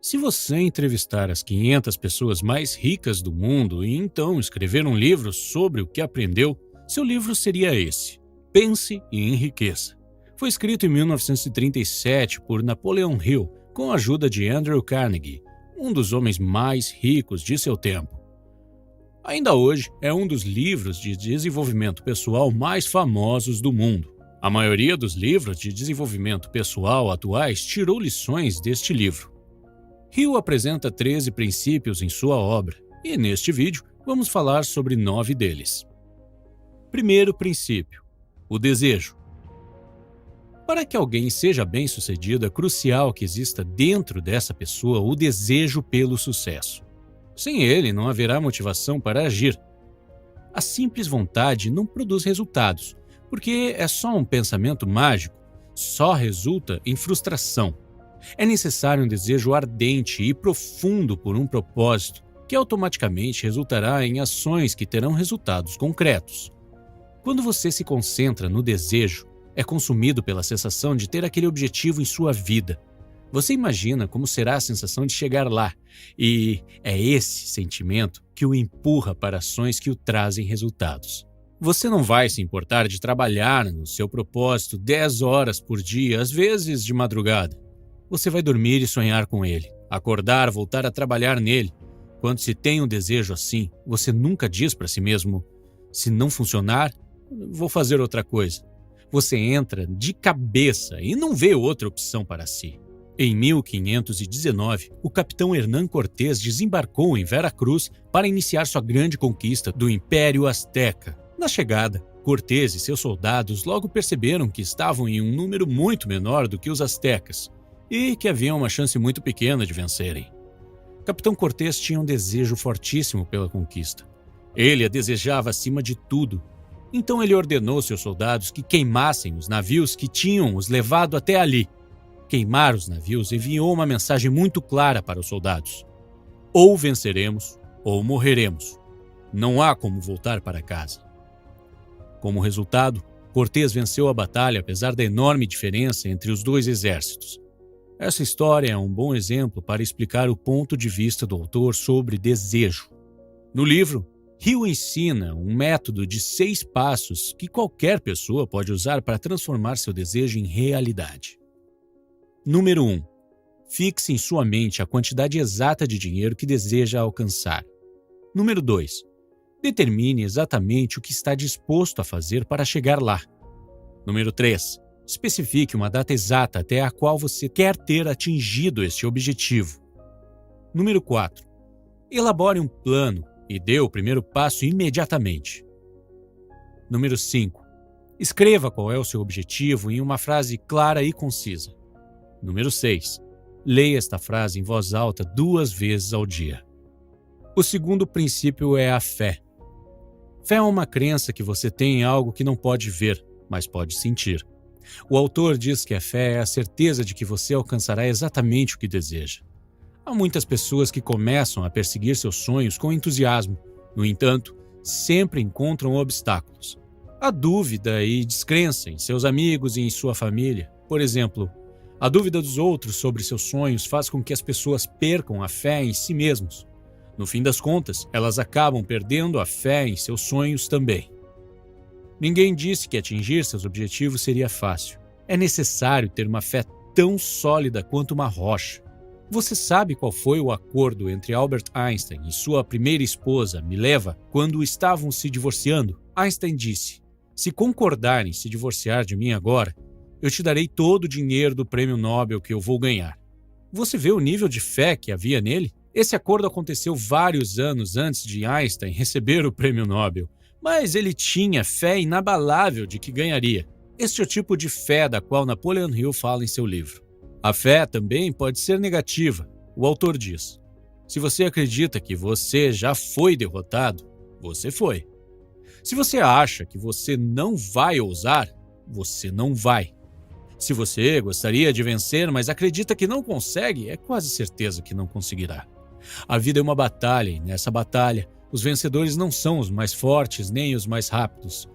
Se você entrevistar as 500 pessoas mais ricas do mundo e então escrever um livro sobre o que aprendeu, seu livro seria esse: Pense e Enriqueça. Foi escrito em 1937 por Napoleon Hill, com a ajuda de Andrew Carnegie, um dos homens mais ricos de seu tempo. Ainda hoje, é um dos livros de desenvolvimento pessoal mais famosos do mundo. A maioria dos livros de desenvolvimento pessoal atuais tirou lições deste livro. Hill apresenta 13 princípios em sua obra, e neste vídeo vamos falar sobre 9 deles. Primeiro princípio: o desejo. Para que alguém seja bem-sucedido, é crucial que exista dentro dessa pessoa o desejo pelo sucesso. Sem ele, não haverá motivação para agir. A simples vontade não produz resultados, porque é só um pensamento mágico, só resulta em frustração. É necessário um desejo ardente e profundo por um propósito, que automaticamente resultará em ações que terão resultados concretos. Quando você se concentra no desejo, é consumido pela sensação de ter aquele objetivo em sua vida. Você imagina como será a sensação de chegar lá, e é esse sentimento que o empurra para ações que o trazem resultados. Você não vai se importar de trabalhar no seu propósito 10 horas por dia, às vezes de madrugada. Você vai dormir e sonhar com ele, acordar, voltar a trabalhar nele. Quando se tem um desejo assim, você nunca diz para si mesmo: se não funcionar, vou fazer outra coisa. Você entra de cabeça e não vê outra opção para si. Em 1519, o capitão Hernán Cortés desembarcou em Veracruz para iniciar sua grande conquista do Império Azteca. Na chegada, Cortés e seus soldados logo perceberam que estavam em um número muito menor do que os aztecas e que havia uma chance muito pequena de vencerem. Capitão Cortés tinha um desejo fortíssimo pela conquista. Ele a desejava acima de tudo. Então ele ordenou seus soldados que queimassem os navios que tinham os levado até ali. Queimar os navios enviou uma mensagem muito clara para os soldados: ou venceremos ou morreremos. Não há como voltar para casa. Como resultado, Cortés venceu a batalha apesar da enorme diferença entre os dois exércitos. Essa história é um bom exemplo para explicar o ponto de vista do autor sobre desejo. No livro, Hill ensina um método de 6 passos que qualquer pessoa pode usar para transformar seu desejo em realidade. Número 1. Fixe em sua mente a quantidade exata de dinheiro que deseja alcançar. Número 2. Determine exatamente o que está disposto a fazer para chegar lá. Número 3. Especifique uma data exata até a qual você quer ter atingido este objetivo. Número 4. Elabore um plano e dê o primeiro passo imediatamente. Número 5. Escreva qual é o seu objetivo em uma frase clara e concisa. Número 6. Leia esta frase em voz alta 2 vezes ao dia. O segundo princípio é a fé. Fé é uma crença que você tem em algo que não pode ver, mas pode sentir. O autor diz que a fé é a certeza de que você alcançará exatamente o que deseja. Há muitas pessoas que começam a perseguir seus sonhos com entusiasmo. No entanto, sempre encontram obstáculos. Há dúvida e descrença em seus amigos e em sua família. Por exemplo, a dúvida dos outros sobre seus sonhos faz com que as pessoas percam a fé em si mesmos. No fim das contas, elas acabam perdendo a fé em seus sonhos também. Ninguém disse que atingir seus objetivos seria fácil. É necessário ter uma fé tão sólida quanto uma rocha. Você sabe qual foi o acordo entre Albert Einstein e sua primeira esposa, Mileva, quando estavam se divorciando? Einstein disse: se concordarem se divorciar de mim agora, eu te darei todo o dinheiro do prêmio Nobel que eu vou ganhar. Você vê o nível de fé que havia nele? Esse acordo aconteceu vários anos antes de Einstein receber o prêmio Nobel, mas ele tinha fé inabalável de que ganharia. Este é o tipo de fé da qual Napoleon Hill fala em seu livro. A fé também pode ser negativa. O autor diz: se você acredita que você já foi derrotado, você foi. Se você acha que você não vai ousar, você não vai. Se você gostaria de vencer, mas acredita que não consegue, é quase certeza que não conseguirá. A vida é uma batalha, e nessa batalha, os vencedores não são os mais fortes nem os mais rápidos.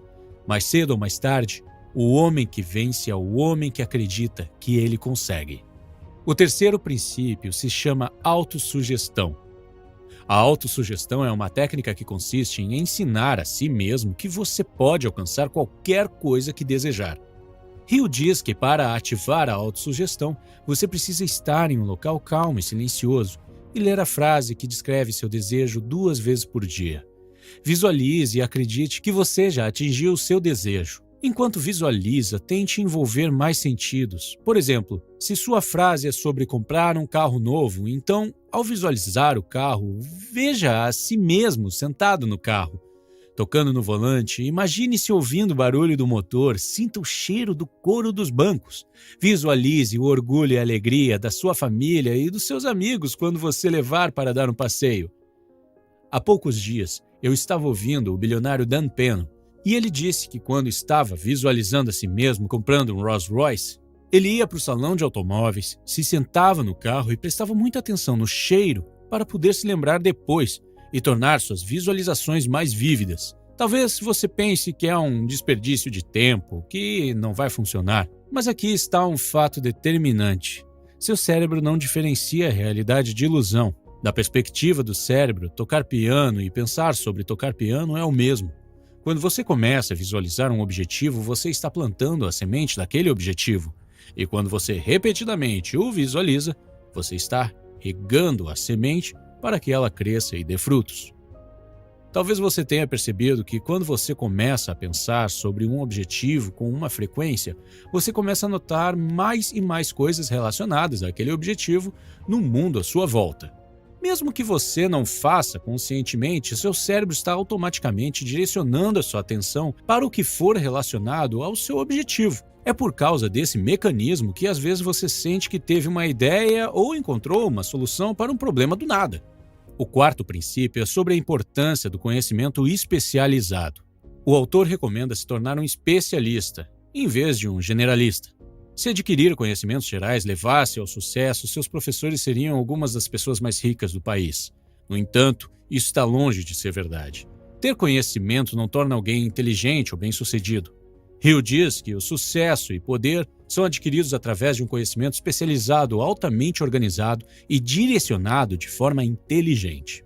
Mais cedo ou mais tarde, o homem que vence é o homem que acredita que ele consegue. O terceiro princípio se chama autossugestão. A autossugestão é uma técnica que consiste em ensinar a si mesmo que você pode alcançar qualquer coisa que desejar. Hill diz que para ativar a autossugestão, você precisa estar em um local calmo e silencioso e ler a frase que descreve seu desejo 2 vezes por dia. Visualize e acredite que você já atingiu o seu desejo. Enquanto visualiza, tente envolver mais sentidos. Por exemplo, se sua frase é sobre comprar um carro novo, então, ao visualizar o carro, veja a si mesmo sentado no carro. Tocando no volante, imagine-se ouvindo o barulho do motor, sinta o cheiro do couro dos bancos. Visualize o orgulho e a alegria da sua família e dos seus amigos quando você levar para dar um passeio. Há poucos dias, eu estava ouvindo o bilionário Dan Penn, e ele disse que quando estava visualizando a si mesmo comprando um Rolls Royce, ele ia para o salão de automóveis, se sentava no carro e prestava muita atenção no cheiro para poder se lembrar depois e tornar suas visualizações mais vívidas. Talvez você pense que é um desperdício de tempo, que não vai funcionar, mas aqui está um fato determinante. Seu cérebro não diferencia a realidade de ilusão. Da perspectiva do cérebro, tocar piano e pensar sobre tocar piano é o mesmo. Quando você começa a visualizar um objetivo, você está plantando a semente daquele objetivo. E quando você repetidamente o visualiza, você está regando a semente para que ela cresça e dê frutos. Talvez você tenha percebido que quando você começa a pensar sobre um objetivo com uma frequência, você começa a notar mais e mais coisas relacionadas àquele objetivo no mundo à sua volta. Mesmo que você não faça conscientemente, seu cérebro está automaticamente direcionando a sua atenção para o que for relacionado ao seu objetivo. É por causa desse mecanismo que às vezes você sente que teve uma ideia ou encontrou uma solução para um problema do nada. O quarto princípio é sobre a importância do conhecimento especializado. O autor recomenda se tornar um especialista, em vez de um generalista. Se adquirir conhecimentos gerais levasse ao sucesso, seus professores seriam algumas das pessoas mais ricas do país. No entanto, isso está longe de ser verdade. Ter conhecimento não torna alguém inteligente ou bem-sucedido. Hill diz que o sucesso e poder são adquiridos através de um conhecimento especializado, altamente organizado e direcionado de forma inteligente.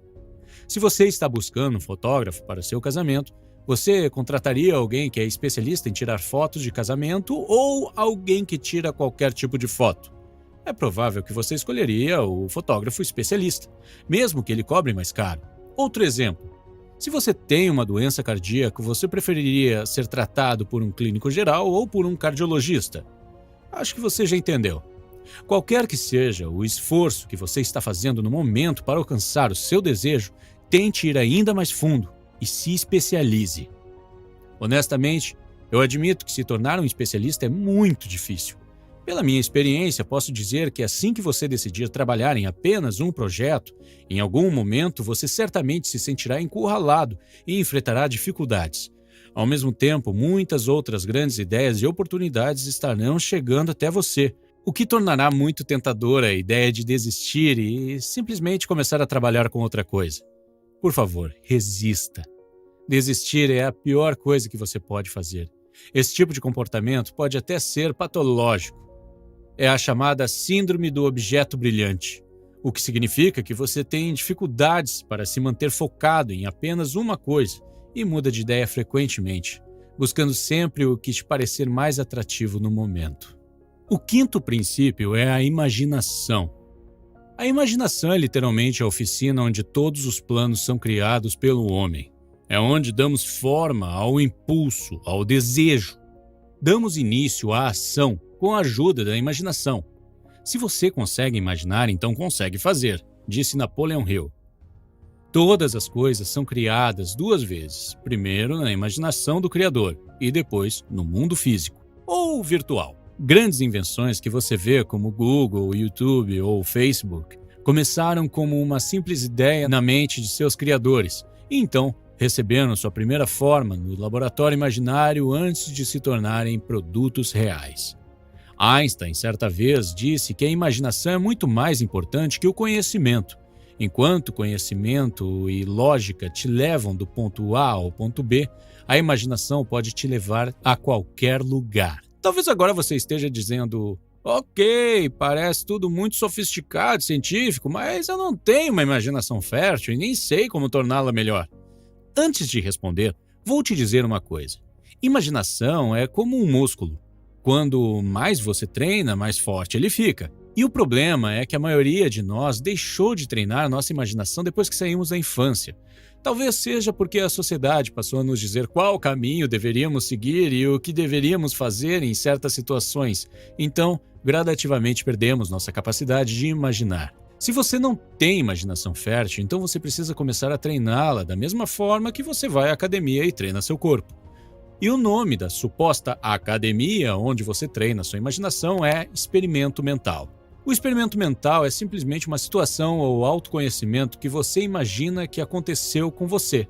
Se você está buscando um fotógrafo para seu casamento, você contrataria alguém que é especialista em tirar fotos de casamento ou alguém que tira qualquer tipo de foto? É provável que você escolheria o fotógrafo especialista, mesmo que ele cobre mais caro. Outro exemplo. Se você tem uma doença cardíaca, você preferiria ser tratado por um clínico geral ou por um cardiologista? Acho que você já entendeu. Qualquer que seja o esforço que você está fazendo no momento para alcançar o seu desejo, tente ir ainda mais fundo e se especialize. Honestamente, eu admito que se tornar um especialista é muito difícil. Pela minha experiência, posso dizer que assim que você decidir trabalhar em apenas um projeto, em algum momento você certamente se sentirá encurralado e enfrentará dificuldades. Ao mesmo tempo, muitas outras grandes ideias e oportunidades estarão chegando até você, o que tornará muito tentadora a ideia de desistir e simplesmente começar a trabalhar com outra coisa. Por favor, resista. Desistir é a pior coisa que você pode fazer. Esse tipo de comportamento pode até ser patológico. É a chamada síndrome do objeto brilhante, o que significa que você tem dificuldades para se manter focado em apenas uma coisa e muda de ideia frequentemente, buscando sempre o que te parecer mais atrativo no momento. O quinto princípio é a imaginação. A imaginação é literalmente a oficina onde todos os planos são criados pelo homem. É onde damos forma ao impulso, ao desejo. Damos início à ação com a ajuda da imaginação. Se você consegue imaginar, então consegue fazer, disse Napoleon Hill. Todas as coisas são criadas 2 vezes, primeiro na imaginação do Criador e depois no mundo físico, ou virtual. Grandes invenções que você vê como Google, YouTube ou Facebook começaram como uma simples ideia na mente de seus criadores e então receberam sua primeira forma no laboratório imaginário antes de se tornarem produtos reais. Einstein, certa vez, disse que a imaginação é muito mais importante que o conhecimento. Enquanto conhecimento e lógica te levam do ponto A ao ponto B, a imaginação pode te levar a qualquer lugar. Talvez agora você esteja dizendo, Ok, parece tudo muito sofisticado, científico, mas eu não tenho uma imaginação fértil e nem sei como torná-la melhor. Antes de responder, vou te dizer uma coisa. Imaginação é como um músculo. Quando mais você treina, mais forte ele fica. E o problema é que a maioria de nós deixou de treinar nossa imaginação depois que saímos da infância. Talvez seja porque a sociedade passou a nos dizer qual caminho deveríamos seguir e o que deveríamos fazer em certas situações. Então, gradativamente perdemos nossa capacidade de imaginar. Se você não tem imaginação fértil, então você precisa começar a treiná-la da mesma forma que você vai à academia e treina seu corpo. E o nome da suposta academia onde você treina sua imaginação é experimento mental. O experimento mental é simplesmente uma situação ou autoconhecimento que você imagina que aconteceu com você.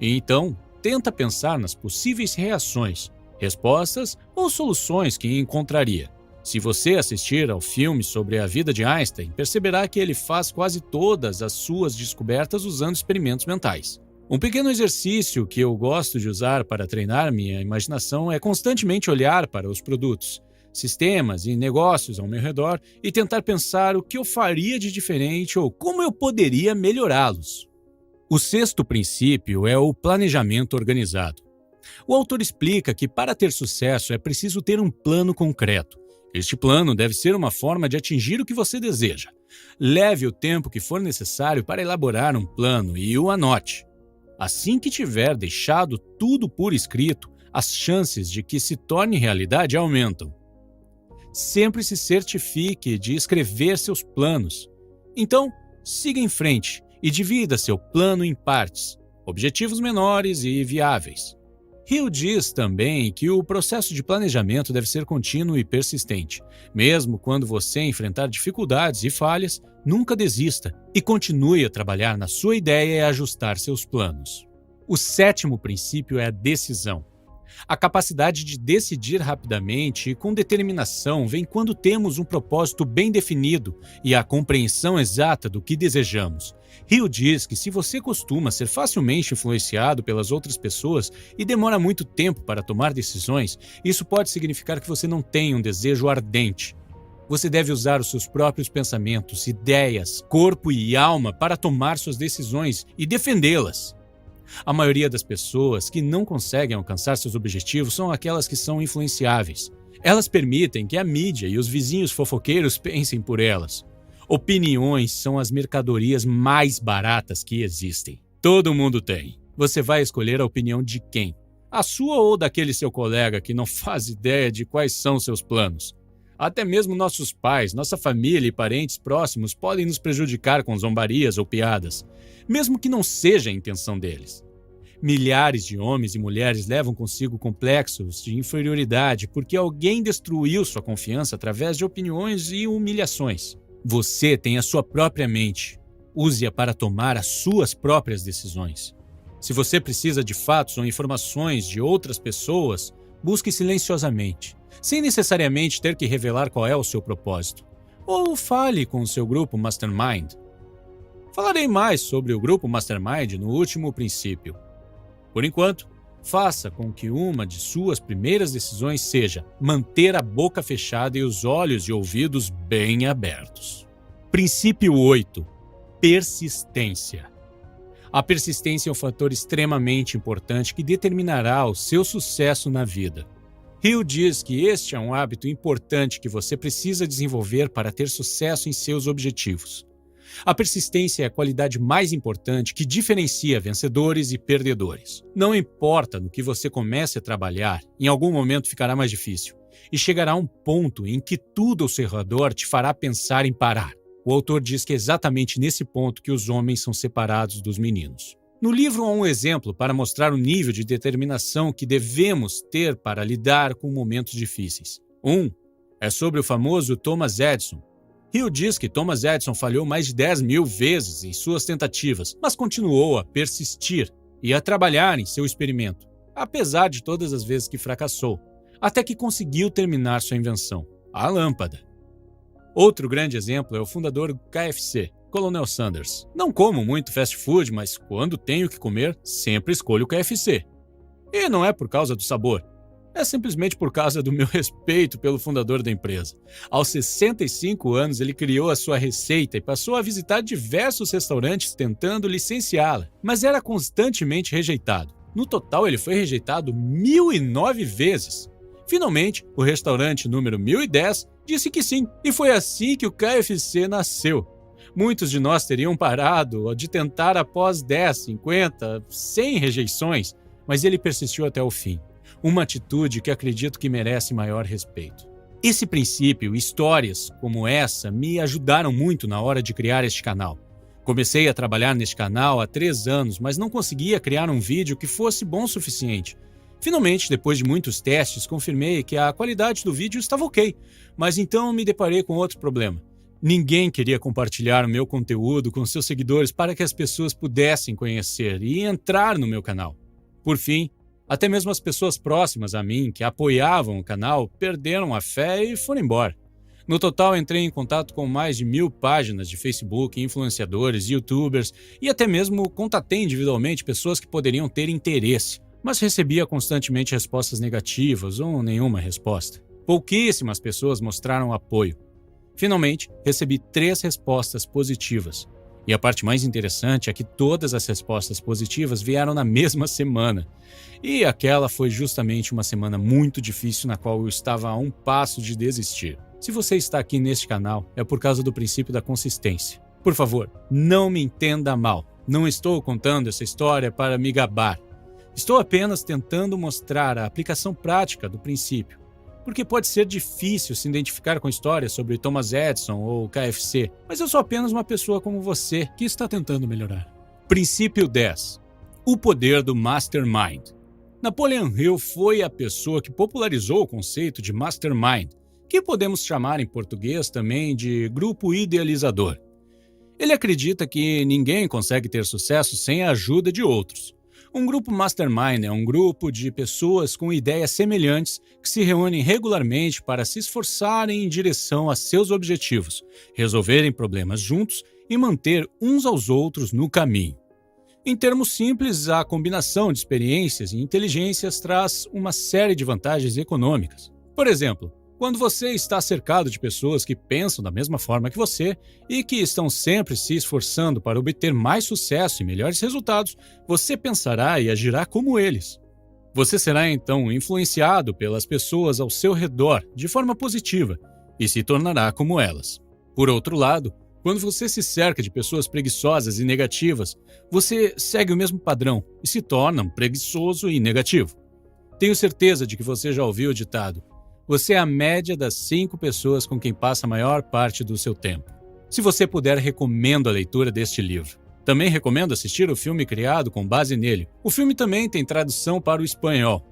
E então, tenta pensar nas possíveis reações, respostas ou soluções que encontraria. Se você assistir ao filme sobre a vida de Einstein, perceberá que ele faz quase todas as suas descobertas usando experimentos mentais. Um pequeno exercício que eu gosto de usar para treinar minha imaginação é constantemente olhar para os produtos, sistemas e negócios ao meu redor e tentar pensar o que eu faria de diferente ou como eu poderia melhorá-los. O sexto princípio é o planejamento organizado. O autor explica que para ter sucesso é preciso ter um plano concreto. Este plano deve ser uma forma de atingir o que você deseja. Leve o tempo que for necessário para elaborar um plano e o anote. Assim que tiver deixado tudo por escrito, as chances de que se torne realidade aumentam. Sempre se certifique de escrever seus planos. Então, siga em frente e divida seu plano em partes, objetivos menores e viáveis. Hill diz também que o processo de planejamento deve ser contínuo e persistente. Mesmo quando você enfrentar dificuldades e falhas, nunca desista e continue a trabalhar na sua ideia e ajustar seus planos. O sétimo princípio é a decisão. A capacidade de decidir rapidamente e com determinação vem quando temos um propósito bem definido e a compreensão exata do que desejamos. Hill diz que se você costuma ser facilmente influenciado pelas outras pessoas e demora muito tempo para tomar decisões, isso pode significar que você não tem um desejo ardente. Você deve usar os seus próprios pensamentos, ideias, corpo e alma para tomar suas decisões e defendê-las. A maioria das pessoas que não conseguem alcançar seus objetivos são aquelas que são influenciáveis. Elas permitem que a mídia e os vizinhos fofoqueiros pensem por elas. Opiniões são as mercadorias mais baratas que existem. Todo mundo tem. Você vai escolher a opinião de quem? A sua ou daquele seu colega que não faz ideia de quais são seus planos? Até mesmo nossos pais, nossa família e parentes próximos podem nos prejudicar com zombarias ou piadas, mesmo que não seja a intenção deles. Milhares de homens e mulheres levam consigo complexos de inferioridade porque alguém destruiu sua confiança através de opiniões e humilhações. Você tem a sua própria mente. Use-a para tomar as suas próprias decisões. Se você precisa de fatos ou informações de outras pessoas, busque silenciosamente, sem necessariamente ter que revelar qual é o seu propósito. Ou fale com o seu grupo Mastermind. Falarei mais sobre o grupo Mastermind no último princípio. Por enquanto, faça com que uma de suas primeiras decisões seja manter a boca fechada e os olhos e ouvidos bem abertos. Princípio 8. Persistência. A persistência é um fator extremamente importante que determinará o seu sucesso na vida. Hill diz que este é um hábito importante que você precisa desenvolver para ter sucesso em seus objetivos. A persistência é a qualidade mais importante que diferencia vencedores e perdedores. Não importa no que você comece a trabalhar, em algum momento ficará mais difícil, e chegará um ponto em que tudo ao seu redor te fará pensar em parar. O autor diz que é exatamente nesse ponto que os homens são separados dos meninos. No livro há um exemplo para mostrar o nível de determinação que devemos ter para lidar com momentos difíceis. É sobre o famoso Thomas Edison. Hill diz que Thomas Edison falhou mais de 10.000 vezes em suas tentativas, mas continuou a persistir e a trabalhar em seu experimento, apesar de todas as vezes que fracassou, até que conseguiu terminar sua invenção, a lâmpada. Outro grande exemplo é o fundador do KFC, Colonel Sanders. Não como muito fast food, mas quando tenho que comer, sempre escolho o KFC. E não é por causa do sabor. É simplesmente por causa do meu respeito pelo fundador da empresa. Aos 65 anos, ele criou a sua receita e passou a visitar diversos restaurantes tentando licenciá-la, mas era constantemente rejeitado. No total, ele foi rejeitado 1.009 vezes. Finalmente, o restaurante número 1010 disse que sim, e foi assim que o KFC nasceu. Muitos de nós teriam parado de tentar após 10, 50, 100 rejeições, mas ele persistiu até o fim. Uma atitude que acredito que merece maior respeito. Esse princípio e histórias como essa me ajudaram muito na hora de criar este canal. Comecei a trabalhar neste canal há 3 anos, mas não conseguia criar um vídeo que fosse bom o suficiente. Finalmente, depois de muitos testes, confirmei que a qualidade do vídeo estava ok, mas então me deparei com outro problema. Ninguém queria compartilhar o meu conteúdo com seus seguidores para que as pessoas pudessem conhecer e entrar no meu canal. Por fim, até mesmo as pessoas próximas a mim, que apoiavam o canal, perderam a fé e foram embora. No total, entrei em contato com mais de 1.000 páginas de Facebook, influenciadores, youtubers e até mesmo contatei individualmente pessoas que poderiam ter interesse, mas recebia constantemente respostas negativas ou nenhuma resposta. Pouquíssimas pessoas mostraram apoio. Finalmente, recebi 3 respostas positivas. E a parte mais interessante é que todas as respostas positivas vieram na mesma semana. E aquela foi justamente uma semana muito difícil na qual eu estava a um passo de desistir. Se você está aqui neste canal, é por causa do princípio da consistência. Por favor, não me entenda mal. Não estou contando essa história para me gabar. Estou apenas tentando mostrar a aplicação prática do princípio. Porque pode ser difícil se identificar com histórias sobre Thomas Edison ou KFC, mas eu sou apenas uma pessoa como você que está tentando melhorar. Princípio 10. O poder do Mastermind. Napoleon Hill foi a pessoa que popularizou o conceito de Mastermind, que podemos chamar em português também de grupo idealizador. Ele acredita que ninguém consegue ter sucesso sem a ajuda de outros. Um grupo Mastermind é um grupo de pessoas com ideias semelhantes que se reúnem regularmente para se esforçarem em direção a seus objetivos, resolverem problemas juntos e manter uns aos outros no caminho. Em termos simples, a combinação de experiências e inteligências traz uma série de vantagens econômicas. Por exemplo, quando você está cercado de pessoas que pensam da mesma forma que você e que estão sempre se esforçando para obter mais sucesso e melhores resultados, você pensará e agirá como eles. Você será então influenciado pelas pessoas ao seu redor de forma positiva e se tornará como elas. Por outro lado, quando você se cerca de pessoas preguiçosas e negativas, você segue o mesmo padrão e se torna um preguiçoso e negativo. Tenho certeza de que você já ouviu o ditado: você é a média das 5 pessoas com quem passa a maior parte do seu tempo. Se você puder, recomendo a leitura deste livro. Também recomendo assistir o filme criado com base nele. O filme também tem tradução para o espanhol.